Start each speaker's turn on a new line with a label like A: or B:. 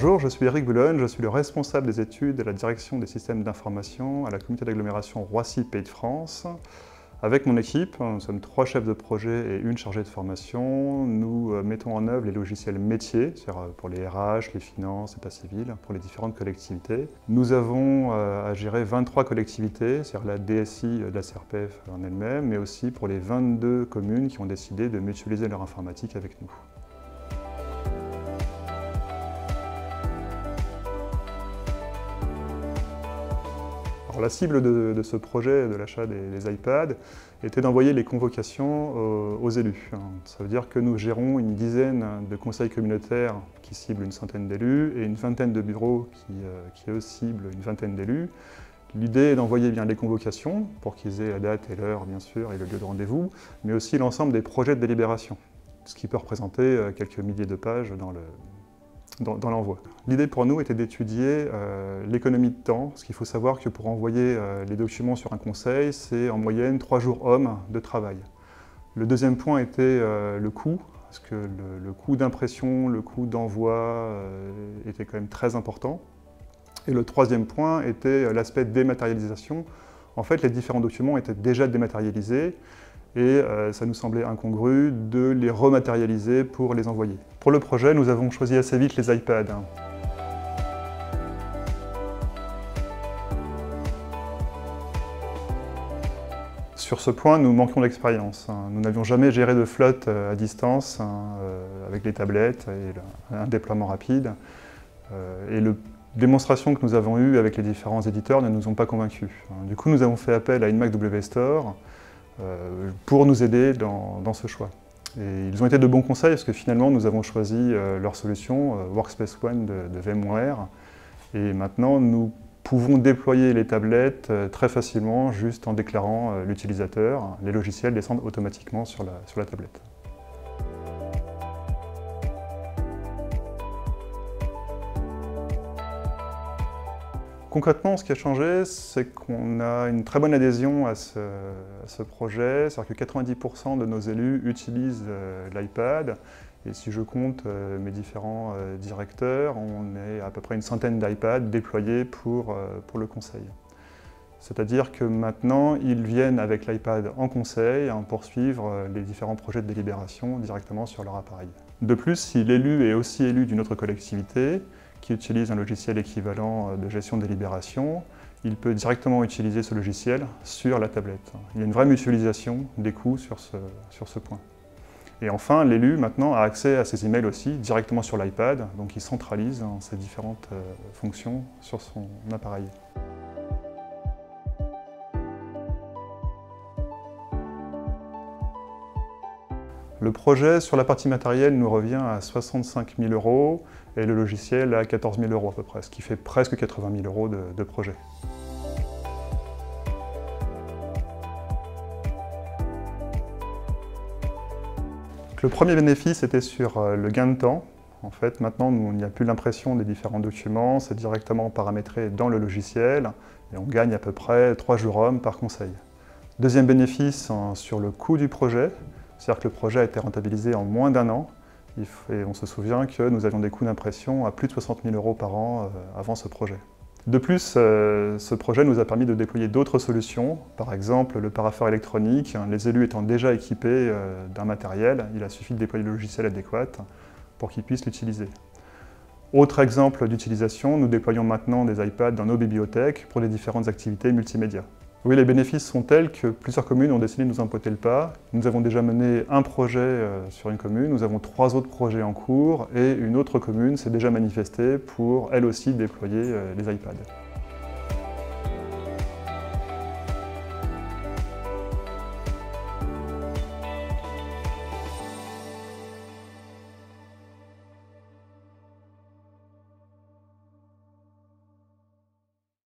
A: Bonjour, je suis Eric Boulogne, je suis le responsable des études à la direction des systèmes d'information à la communauté d'agglomération Roissy-Pays de France. Avec mon équipe, nous sommes 3 chefs de projet et une chargée de formation. Nous mettons en œuvre les logiciels métiers, c'est-à-dire pour les RH, les finances, l'état civil, pour les différentes collectivités. Nous avons à gérer 23 collectivités, c'est-à-dire la DSI de la CRPF en elle-même, mais aussi pour les 22 communes qui ont décidé de mutualiser leur informatique avec nous. Alors, la cible de ce projet de l'achat des iPads était d'envoyer les convocations aux élus. Ça veut dire que nous gérons une dizaine de conseils communautaires qui ciblent une centaine d'élus et une vingtaine de bureaux qui eux ciblent une vingtaine d'élus. L'idée est d'envoyer bien les convocations pour qu'ils aient la date et l'heure bien sûr et le lieu de rendez-vous, mais aussi l'ensemble des projets de délibération, ce qui peut représenter quelques milliers de pages dans l'envoi. L'idée pour nous était d'étudier l'économie de temps, parce qu'il faut savoir que pour envoyer les documents sur un conseil, c'est en moyenne 3 jours hommes de travail. Le deuxième point était le coût, parce que le coût d'impression, le coût d'envoi était quand même très important. Et le troisième point était l'aspect dématérialisation. En fait, les différents documents étaient déjà dématérialisés, et ça nous semblait incongru de les rematérialiser pour les envoyer. Pour le projet, nous avons choisi assez vite les iPads. Sur ce point, nous manquions d'expérience. Nous n'avions jamais géré de flotte à distance avec les tablettes et un déploiement rapide. Et la démonstration que nous avons eue avec les différents éditeurs ne nous ont pas convaincus. Du coup, nous avons fait appel à InMac WStore pour nous aider dans ce choix. Et ils ont été de bons conseils parce que finalement nous avons choisi leur solution Workspace ONE de VMware et maintenant nous pouvons déployer les tablettes très facilement juste en déclarant l'utilisateur. Les logiciels descendent automatiquement sur la tablette. Concrètement, ce qui a changé, c'est qu'on a une très bonne adhésion à ce projet. C'est-à-dire que 90% de nos élus utilisent l'iPad. Et si je compte mes différents directeurs, on est à peu près une centaine d'iPads déployés pour le conseil. C'est-à-dire que maintenant, ils viennent avec l'iPad en conseil pour suivre les différents projets de délibération directement sur leur appareil. De plus, si l'élu est aussi élu d'une autre collectivité, qui utilise un logiciel équivalent de gestion de délibération, il peut directement utiliser ce logiciel sur la tablette. Il y a une vraie mutualisation des coûts sur ce point. Et enfin, l'élu maintenant a accès à ses emails aussi directement sur l'iPad, donc il centralise ces différentes fonctions sur son appareil. Le projet sur la partie matérielle nous revient à 65 000 € et le logiciel à 14 000 € à peu près, ce qui fait presque 80 000 € de projet. Le premier bénéfice était sur le gain de temps. En fait, maintenant, il n'y a plus l'impression des différents documents, c'est directement paramétré dans le logiciel et on gagne à peu près 3 jours hommes par conseil. Deuxième bénéfice sur le coût du projet. C'est-à-dire que le projet a été rentabilisé en moins d'1 an. Et on se souvient que nous avions des coûts d'impression à plus de 60 000 € par an avant ce projet. De plus, ce projet nous a permis de déployer d'autres solutions, par exemple le parapheur électronique. Les élus étant déjà équipés d'un matériel, il a suffi de déployer le logiciel adéquat pour qu'ils puissent l'utiliser. Autre exemple d'utilisation, nous déployons maintenant des iPads dans nos bibliothèques pour les différentes activités multimédia. Oui, les bénéfices sont tels que plusieurs communes ont décidé de nous emboîter le pas. Nous avons déjà mené un projet sur une commune, nous avons 3 autres projets en cours et une autre commune s'est déjà manifestée pour, elle aussi, déployer les iPads.